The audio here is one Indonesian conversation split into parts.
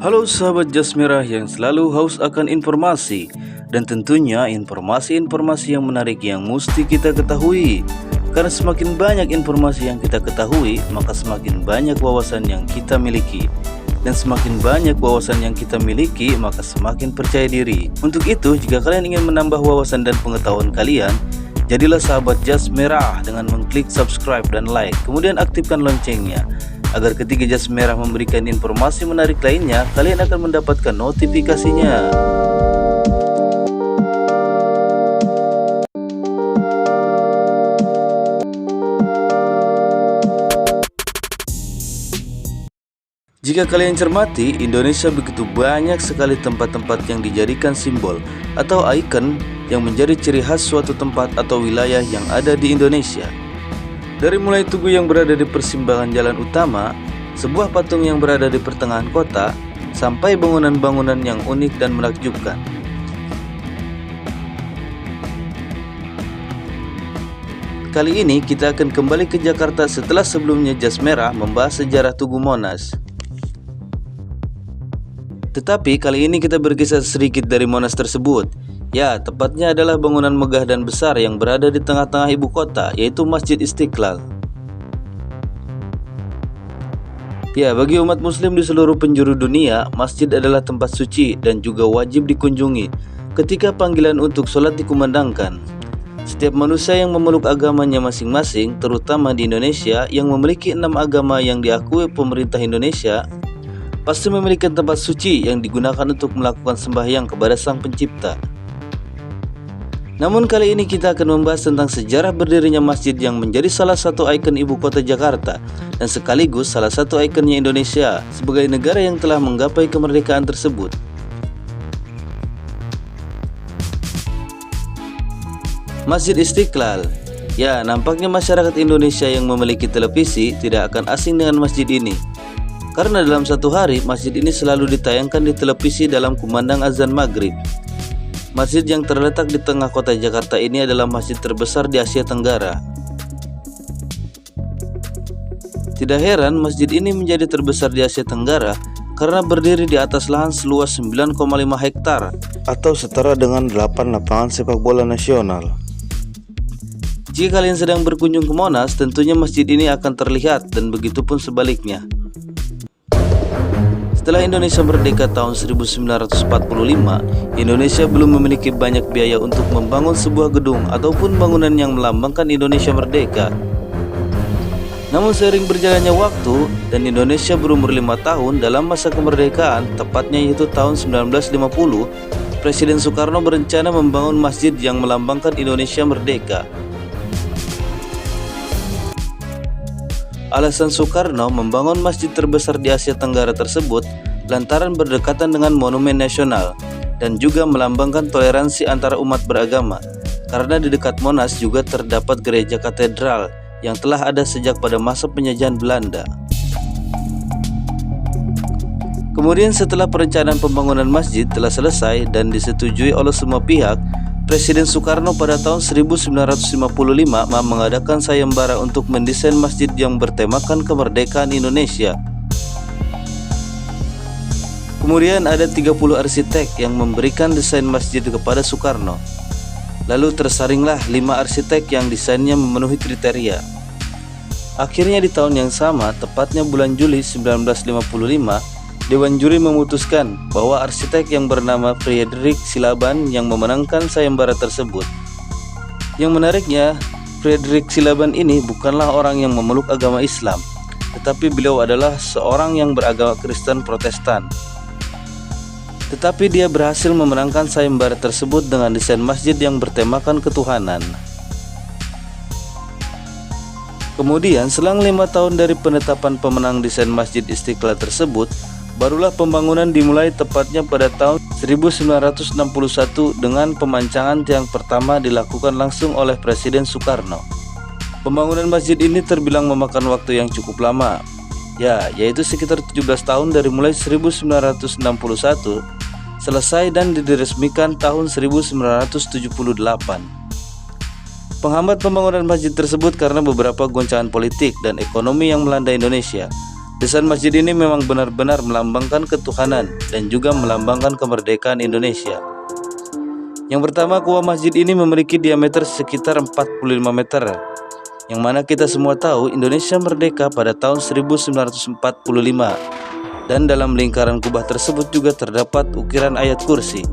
Halo sahabat Jas Merah yang selalu haus akan informasi dan tentunya informasi-informasi yang menarik yang mesti kita ketahui. Karena semakin banyak informasi yang kita ketahui, maka semakin banyak wawasan yang kita miliki. Dan semakin banyak wawasan yang kita miliki, maka semakin percaya diri. Untuk itu, jika kalian ingin menambah wawasan dan pengetahuan kalian, jadilah sahabat Jas Merah dengan mengklik subscribe dan like, kemudian aktifkan loncengnya agar ketika Jas Merah memberikan informasi menarik lainnya, kalian akan mendapatkan notifikasinya. Jika kalian cermati, Indonesia begitu banyak sekali tempat-tempat yang dijadikan simbol atau ikon yang menjadi ciri khas suatu tempat atau wilayah yang ada di Indonesia. Dari mulai tugu yang berada di persimpangan jalan utama, sebuah patung yang berada di pertengahan kota, sampai bangunan-bangunan yang unik dan menakjubkan. Kali ini kita akan kembali ke Jakarta setelah sebelumnya Jas Merah membahas sejarah Tugu Monas. Tetapi kali ini kita berkisah sedikit dari Monas tersebut. Ya, tepatnya adalah bangunan megah dan besar yang berada di tengah-tengah ibu kota, yaitu Masjid Istiqlal. Ya, bagi umat muslim di seluruh penjuru dunia, masjid adalah tempat suci dan juga wajib dikunjungi ketika panggilan untuk sholat dikumandangkan. Setiap manusia yang memeluk agamanya masing-masing, terutama di Indonesia yang memiliki 6 agama yang diakui pemerintah Indonesia, pasti memiliki tempat suci yang digunakan untuk melakukan sembahyang kepada Sang Pencipta. Namun kali ini kita akan membahas tentang sejarah berdirinya masjid yang menjadi salah satu ikon ibu kota Jakarta dan sekaligus salah satu ikonnya Indonesia sebagai negara yang telah menggapai kemerdekaan tersebut. Masjid Istiqlal. Ya, nampaknya masyarakat Indonesia yang memiliki televisi tidak akan asing dengan masjid ini. Karena dalam satu hari, masjid ini selalu ditayangkan di televisi dalam kumandang azan maghrib. Masjid yang terletak di tengah kota Jakarta ini adalah masjid terbesar di Asia Tenggara. Tidak heran masjid ini menjadi terbesar di Asia Tenggara karena berdiri di atas lahan seluas 9,5 hektar atau setara dengan 8 lapangan sepak bola nasional. Jika kalian sedang berkunjung ke Monas, tentunya masjid ini akan terlihat dan begitu pun sebaliknya. Setelah Indonesia merdeka tahun 1945, Indonesia belum memiliki banyak biaya untuk membangun sebuah gedung ataupun bangunan yang melambangkan Indonesia merdeka. Namun seiring berjalannya waktu dan Indonesia berumur 5 tahun dalam masa kemerdekaan, tepatnya yaitu tahun 1950, Presiden Soekarno berencana membangun masjid yang melambangkan Indonesia merdeka. Alasan Soekarno membangun masjid terbesar di Asia Tenggara tersebut lantaran berdekatan dengan monumen nasional dan juga melambangkan toleransi antara umat beragama. Karena di dekat Monas juga terdapat gereja katedral yang telah ada sejak pada masa penjajahan Belanda. Kemudian setelah perencanaan pembangunan masjid telah selesai dan disetujui oleh semua pihak, Presiden Soekarno pada tahun 1955 mengadakan sayembara untuk mendesain masjid yang bertemakan kemerdekaan Indonesia. Kemudian ada 30 arsitek yang memberikan desain masjid kepada Soekarno. Lalu tersaringlah 5 arsitek yang desainnya memenuhi kriteria. Akhirnya di tahun yang sama, tepatnya bulan Juli 1955, Dewan Juri memutuskan bahwa arsitek yang bernama Friedrich Silaban yang memenangkan sayembara tersebut. Yang menariknya, Friedrich Silaban ini bukanlah orang yang memeluk agama Islam, tetapi beliau adalah seorang yang beragama Kristen Protestan. Tetapi dia berhasil memenangkan sayembara tersebut dengan desain masjid yang bertemakan ketuhanan. Kemudian selang 5 tahun dari penetapan pemenang desain Masjid Istiqlal tersebut, barulah pembangunan dimulai tepatnya pada tahun 1961 dengan pemancangan tiang pertama dilakukan langsung oleh Presiden Soekarno. Pembangunan masjid ini terbilang memakan waktu yang cukup lama, yaitu sekitar 17 tahun dari mulai 1961 selesai dan diresmikan tahun 1978. Penghambat pembangunan masjid tersebut karena beberapa goncangan politik dan ekonomi yang melanda Indonesia. Desain masjid ini memang benar-benar melambangkan ketuhanan dan juga melambangkan kemerdekaan Indonesia. Yang pertama, goa masjid ini memiliki diameter sekitar 45 meter, yang mana kita semua tahu Indonesia merdeka pada tahun 1945, dan dalam lingkaran kubah tersebut juga terdapat ukiran ayat kursi.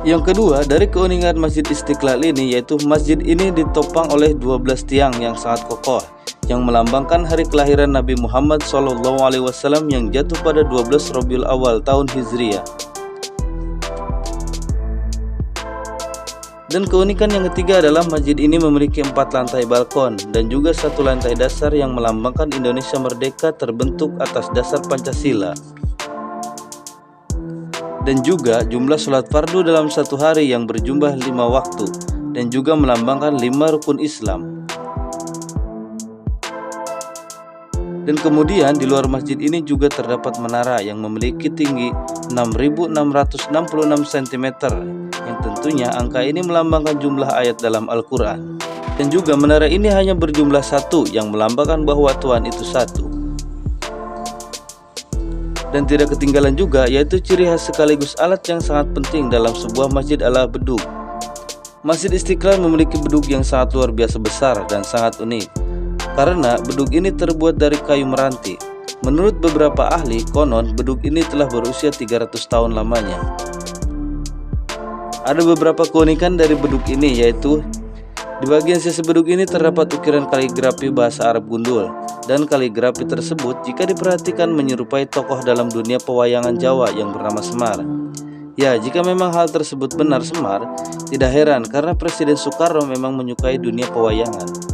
Yang kedua, dari keunikan Masjid Istiqlal ini, yaitu masjid ini ditopang oleh 12 tiang yang sangat kokoh, yang melambangkan hari kelahiran Nabi Muhammad SAW yang jatuh pada 12 Rabiul Awal tahun Hijriah. Dan keunikan yang ketiga adalah masjid ini memiliki 4 lantai balkon dan juga 1 lantai dasar yang melambangkan Indonesia merdeka terbentuk atas dasar Pancasila. Dan juga jumlah sholat fardu dalam satu hari yang berjumlah 5 waktu dan juga melambangkan 5 rukun Islam. Dan kemudian di luar masjid ini juga terdapat menara yang memiliki tinggi 6.666 cm, yang tentunya angka ini melambangkan jumlah ayat dalam Al-Quran. Dan juga menara ini hanya berjumlah 1 yang melambangkan bahwa Tuhan itu satu. Dan tidak ketinggalan juga yaitu ciri khas sekaligus alat yang sangat penting dalam sebuah masjid adalah bedug. Masjid Istiqlal memiliki bedug yang sangat luar biasa besar dan sangat unik, karena bedug ini terbuat dari kayu meranti. Menurut beberapa ahli, konon bedug ini telah berusia 300 tahun lamanya. Ada beberapa keunikan dari bedug ini, yaitu di bagian sisi bedug ini terdapat ukiran kaligrafi bahasa Arab gundul, dan kaligrafi tersebut jika diperhatikan menyerupai tokoh dalam dunia pewayangan Jawa yang bernama Semar. Ya, jika memang hal tersebut benar Semar, tidak heran karena Presiden Soekarno memang menyukai dunia pewayangan.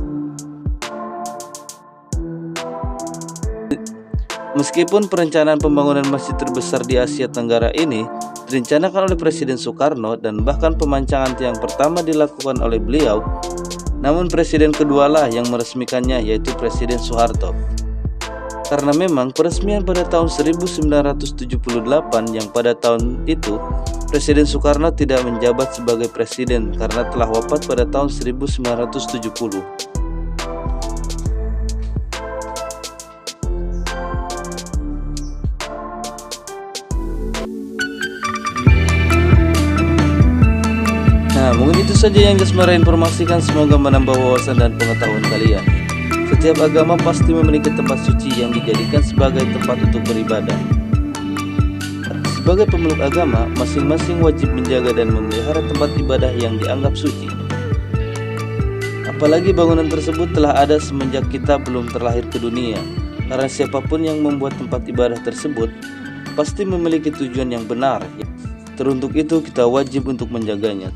Meskipun perencanaan pembangunan masjid terbesar di Asia Tenggara ini direncanakan oleh Presiden Soekarno dan bahkan pemancangan tiang pertama dilakukan oleh beliau, namun presiden kedua lah yang meresmikannya, yaitu Presiden Soeharto. Karena memang peresmian pada tahun 1978 yang pada tahun itu Presiden Soekarno tidak menjabat sebagai presiden karena telah wafat pada tahun 1970. Nah, mungkin itu saja yang Jasmara informasikan, semoga menambah wawasan dan pengetahuan kalian. Setiap agama pasti memiliki tempat suci yang dijadikan sebagai tempat untuk beribadah. Sebagai pemeluk agama, masing-masing wajib menjaga dan memelihara tempat ibadah yang dianggap suci. Apalagi bangunan tersebut telah ada semenjak kita belum terlahir ke dunia, karena siapapun yang membuat tempat ibadah tersebut pasti memiliki tujuan yang benar. Teruntuk itu kita wajib untuk menjaganya.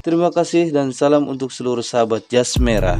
Terima kasih dan salam untuk seluruh sahabat Jasmera.